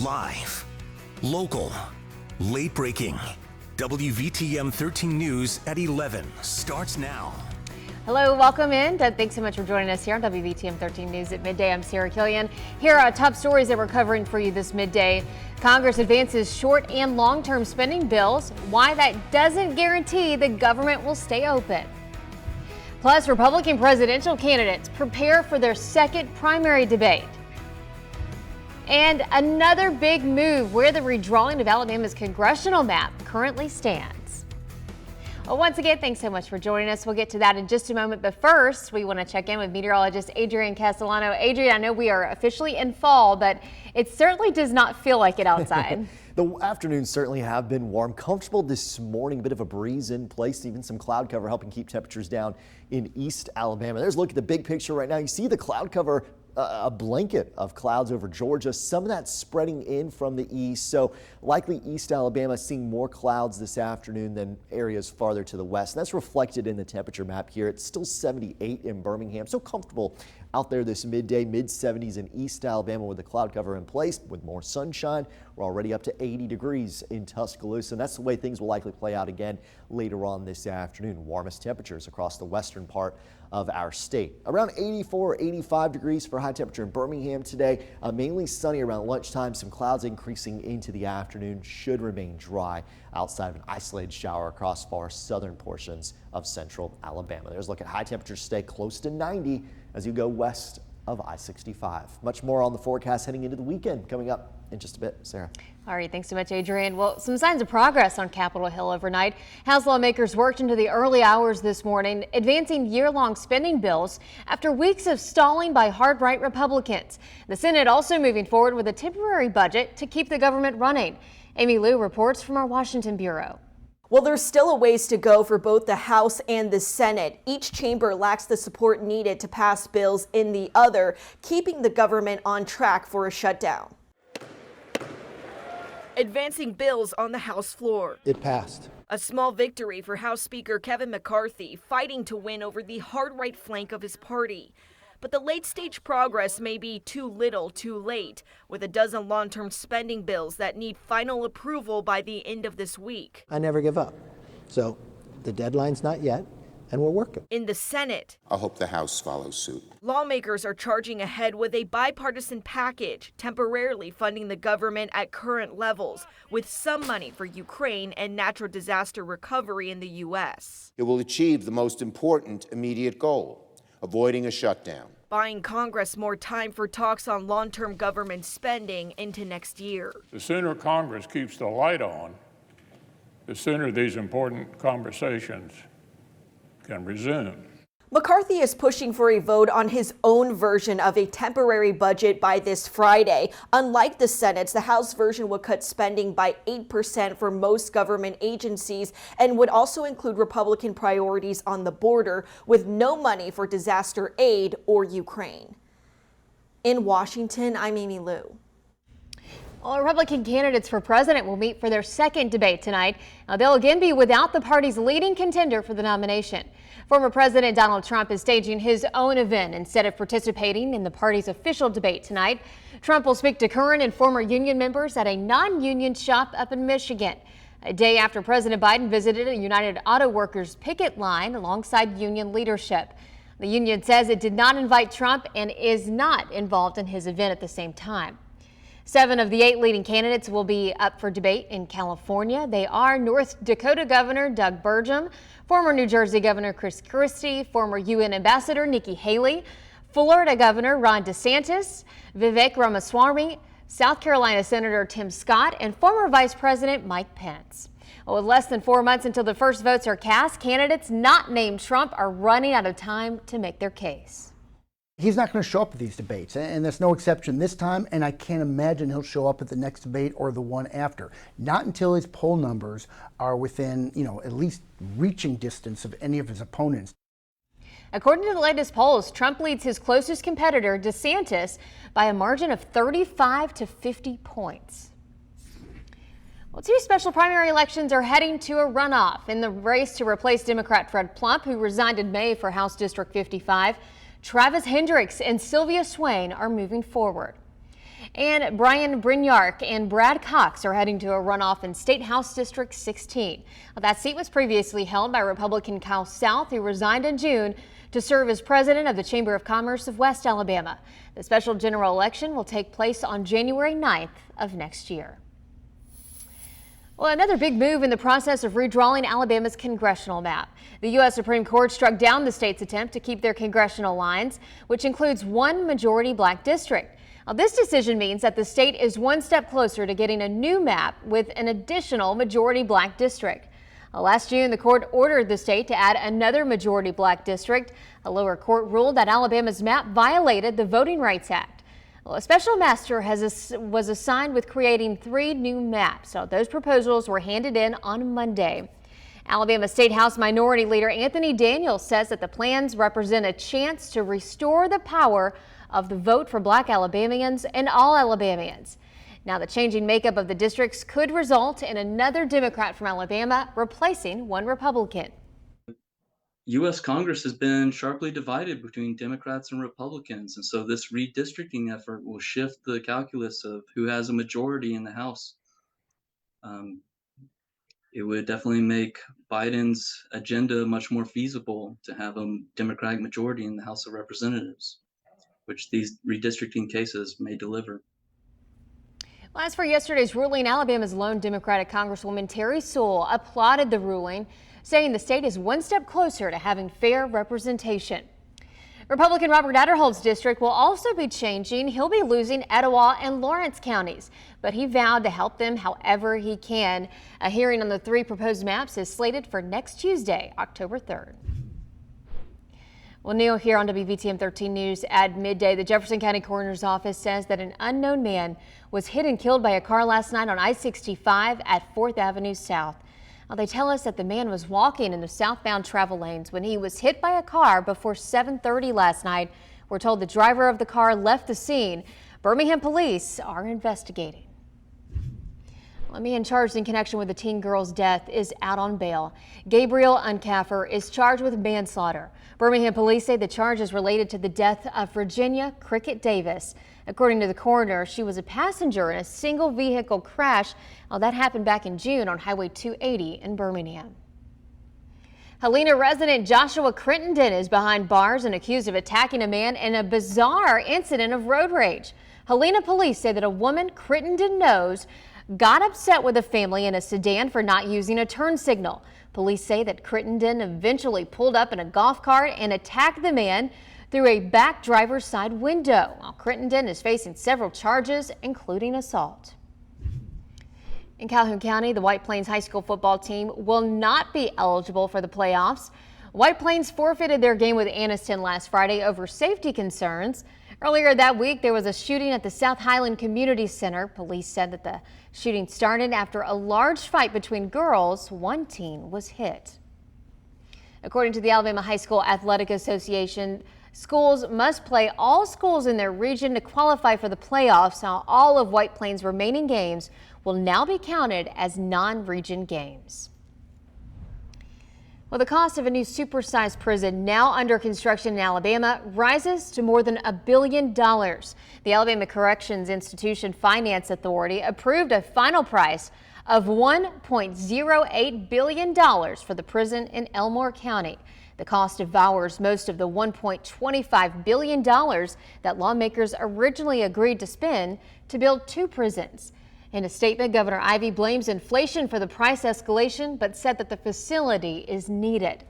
Live, local, late breaking. WVTM 13 News at 11 starts now. Hello, welcome in. Thanks so much for joining us here on WVTM 13 News at midday. I'm Sarah Killian. Here are top stories that we're covering for you this midday. Congress advances short and long-term spending bills. Why that doesn't guarantee the government will stay open. Plus, Republican presidential candidates prepare for their second primary debate. And another big move where the redrawing of Alabama's congressional map currently stands. Well, once again, thanks so much for joining us. We'll get to that in just a moment. But first, we want to check in with meteorologist Adrian Castellano. Adrian, I know we are officially in fall, but it certainly does not feel like it outside. The afternoons certainly have been warm, comfortable this morning, a bit of a breeze in place, even some cloud cover helping keep temperatures down in East Alabama. There's a look at the big picture right now. You see the cloud cover, a blanket of clouds over Georgia, some of that spreading in from the east. So likely East Alabama seeing more clouds this afternoon than areas farther to the west. And that's reflected in the temperature map here. It's still 78 in Birmingham, so comfortable out there this midday, mid 70s in East Alabama with the cloud cover in place with more sunshine. We're already up to 80 degrees in Tuscaloosa, and that's the way things will likely play out again later on this afternoon. Warmest temperatures across the western part of our state. Around 84, 85 degrees for high temperature in Birmingham today. Mainly sunny around lunchtime. Some clouds increasing into the afternoon. Should remain dry outside of an isolated shower across far southern portions of central Alabama. There's a look at high temperatures stay close to 90 as you go west of I-65. Much more on the forecast heading into the weekend coming up in just a bit. Sarah. All right, thanks so much, Adrian. Well, some signs of progress on Capitol Hill overnight. House lawmakers worked into the early hours this morning, advancing year-long spending bills after weeks of stalling by hard-right Republicans. The Senate also moving forward with a temporary budget to keep the government running. Amy Liu reports from our Washington bureau. Well, there's still a ways to go for both the House and the Senate. Each chamber lacks the support needed to pass bills in the other, keeping the government on track for a shutdown. Advancing bills on the House floor. It passed. A small victory for House Speaker Kevin McCarthy, fighting to win over the hard-right flank of his party. But the late-stage progress may be too little too late, with a dozen long-term spending bills that need final approval by the end of this week. I never give up. So the deadline's not yet, and we're working. In the Senate, I hope the House follows suit. Lawmakers are charging ahead with a bipartisan package, temporarily funding the government at current levels, with some money for Ukraine and natural disaster recovery in the U.S. It will achieve the most important immediate goal, avoiding a shutdown. Buying Congress more time for talks on long-term government spending into next year. The sooner Congress keeps the light on, the sooner these important conversations can resume. McCarthy is pushing for a vote on his own version of a temporary budget by this Friday. Unlike the Senate's, the House version would cut spending by 8% for most government agencies and would also include Republican priorities on the border, with no money for disaster aid or Ukraine. In Washington, I'm Amy Liu. Well, Republican candidates for president will meet for their second debate tonight. Now, they'll again be without the party's leading contender for the nomination. Former President Donald Trump is staging his own event instead of participating in the party's official debate tonight. Trump will speak to current and former union members at a non-union shop up in Michigan, a day after President Biden visited a United Auto Workers picket line alongside union leadership. The union says it did not invite Trump and is not involved in his event at the same time. 7 of the 8 leading candidates will be up for debate in California. They are North Dakota Governor Doug Burgum, former New Jersey Governor Chris Christie, former UN Ambassador Nikki Haley, Florida Governor Ron DeSantis, Vivek Ramaswamy, South Carolina Senator Tim Scott, and former Vice President Mike Pence. Well, with less than 4 months until the first votes are cast, candidates not named Trump are running out of time to make their case. He's not going to show up at these debates, and there's no exception this time, and I can't imagine he'll show up at the next debate or the one after. Not until his poll numbers are within, at least reaching distance of any of his opponents. According to the latest polls, Trump leads his closest competitor, DeSantis, by a margin of 35 to 50 points. Well, 2 special primary elections are heading to a runoff in the race to replace Democrat Fred Plump, who resigned in May for House District 55. Travis Hendricks and Sylvia Swain are moving forward. And Brian Brinyark and Brad Cox are heading to a runoff in State House District 16. That seat was previously held by Republican Kyle South, who resigned in June to serve as president of the Chamber of Commerce of West Alabama. The special general election will take place on January 9th of next year. Well, another big move in the process of redrawing Alabama's congressional map. The U.S. Supreme Court struck down the state's attempt to keep their congressional lines, which includes one majority black district. Now, this decision means that the state is one step closer to getting a new map with an additional majority black district. Last June, the court ordered the state to add another majority black district. A lower court ruled that Alabama's map violated the Voting Rights Act. Well, a special master was assigned with creating 3 new maps. So those proposals were handed in on Monday. Alabama State House Minority Leader Anthony Daniels says that the plans represent a chance to restore the power of the vote for black Alabamians and all Alabamians. Now, the changing makeup of the districts could result in another Democrat from Alabama replacing one Republican. U.S. Congress has been sharply divided between Democrats and Republicans, and so this redistricting effort will shift the calculus of who has a majority in the House. It would definitely make Biden's agenda much more feasible to have a Democratic majority in the House of Representatives, which these redistricting cases may deliver. Well, as for yesterday's ruling, Alabama's lone Democratic Congresswoman Terry Sewell applauded the ruling, saying the state is one step closer to having fair representation. Republican Robert Adderhold's district will also be changing. He'll be losing Etowah and Lawrence counties, but he vowed to help them however he can. A hearing on the 3 proposed maps is slated for next Tuesday, October 3rd. Well, Neil here on WVTM 13 News at midday. The Jefferson County Coroner's Office says that an unknown man was hit and killed by a car last night on I-65 at 4th Avenue South. Now, they tell us that the man was walking in the southbound travel lanes when he was hit by a car before 7:30 last night. We're told the driver of the car left the scene. Birmingham police are investigating. A man charged in connection with the teen girl's death is out on bail. Gabriel Uncaffer is charged with manslaughter. Birmingham police say the charge is related to the death of Virginia Cricket Davis. According to the coroner, she was a passenger in a single vehicle crash. That happened back in June on Highway 280 in Birmingham. Helena resident Joshua Crittenden is behind bars and accused of attacking a man in a bizarre incident of road rage. Helena police say that a woman Crittenden knows got upset with a family in a sedan for not using a turn signal. Police say that Crittenden eventually pulled up in a golf cart and attacked the man through a back driver's side window. While Crittenden is facing several charges, including assault. In Calhoun County, the White Plains High School football team will not be eligible for the playoffs. White Plains forfeited their game with Anniston last Friday over safety concerns. Earlier that week, there was a shooting at the South Highland Community Center. Police said that the shooting started after a large fight between girls. One teen was hit. According to the Alabama High School Athletic Association, schools must play all schools in their region to qualify for the playoffs. Now, all of White Plains' remaining games will now be counted as non-region games. Well, the cost of a new supersized prison now under construction in Alabama rises to more than $1 billion. The Alabama Corrections Institution Finance Authority approved a final price of $1.08 billion for the prison in Elmore County. The cost devours most of the $1.25 billion that lawmakers originally agreed to spend to build 2 prisons. In a statement, Governor Ivey blames inflation for the price escalation, but said that the facility is needed.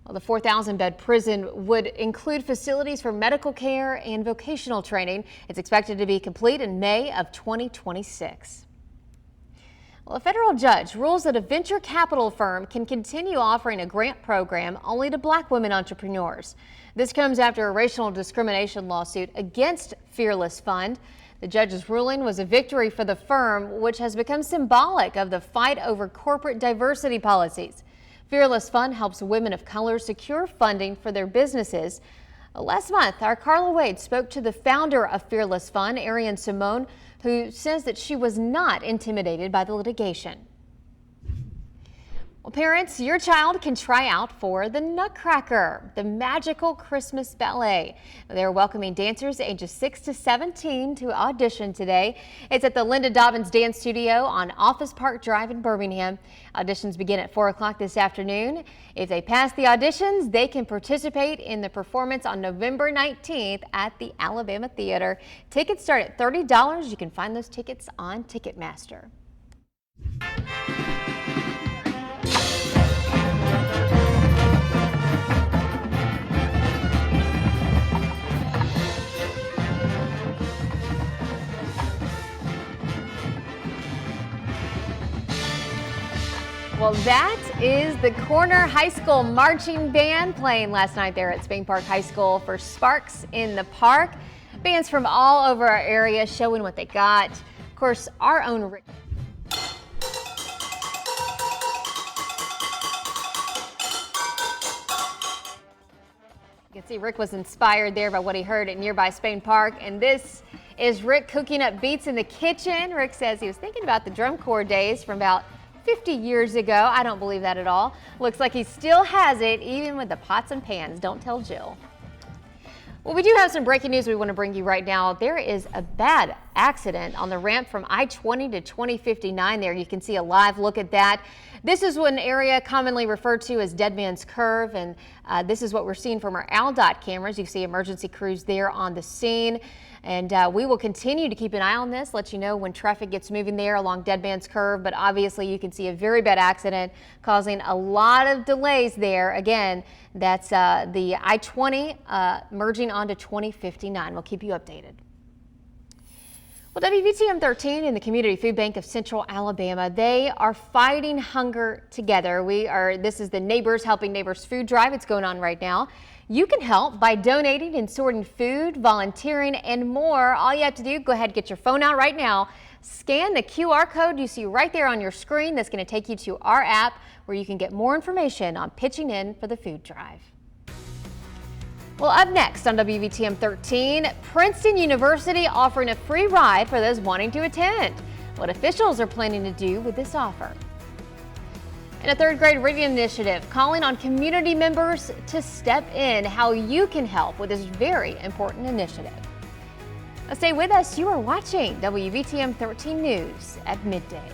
Well, the 4,000-bed prison would include facilities for medical care and vocational training. It's expected to be complete in May of 2026. Well, a federal judge rules that a venture capital firm can continue offering a grant program only to black women entrepreneurs. This comes after a racial discrimination lawsuit against Fearless Fund. The judge's ruling was a victory for the firm, which has become symbolic of the fight over corporate diversity policies. Fearless Fund helps women of color secure funding for their businesses. Last month, our Carla Wade spoke to the founder of Fearless Fund, Ariane Simone, who says that she was not intimidated by the litigation. Well, parents, your child can try out for the Nutcracker, the magical Christmas ballet. They're welcoming dancers ages 6 to 17 to audition today. It's at the Linda Dobbins Dance Studio on Office Park Drive in Birmingham. Auditions begin at 4 o'clock this afternoon. If they pass the auditions, they can participate in the performance on November 19th at the Alabama Theater. Tickets start at $30. You can find those tickets on Ticketmaster. Well, that is the Corner High School Marching Band playing last night there at Spain Park High School for Sparks in the Park. Bands from all over our area showing what they got. Of course, our own Rick. You can see Rick was inspired there by what he heard at nearby Spain Park, and this is Rick cooking up beats in the kitchen. Rick says he was thinking about the drum corps days from about 50 years ago. I don't believe that at all. Looks like he still has it, even with the pots and pans. Don't tell Jill. Well, we do have some breaking news we want to bring you right now. There is a bad accident on the ramp from I-20 to 2059 there. You can see a live look at that. This is one area commonly referred to as Dead Man's Curve, and this is what we're seeing from our ALDOT cameras. You see emergency crews there on the scene. And we will continue to keep an eye on this, let you know when traffic gets moving there along Dead Man's Curve. But obviously you can see a very bad accident causing a lot of delays there. Again, that's the I-20 merging onto 2059. We'll keep you updated. Well, WVTM 13 and the Community Food Bank of Central Alabama, they are fighting hunger together. This is the Neighbors Helping Neighbors food drive. It's going on right now. You can help by donating and sorting food, volunteering, and more. All you have to do, go ahead and get your phone out right now. Scan the QR code you see right there on your screen. That's going to take you to our app where you can get more information on pitching in for the food drive. Well, up next on WVTM 13, Princeton University offering a free ride for those wanting to attend. What officials are planning to do with this offer. And a third grade reading initiative calling on community members to step in, how you can help with this very important initiative. Now stay with us. You are watching WVTM 13 News at midday.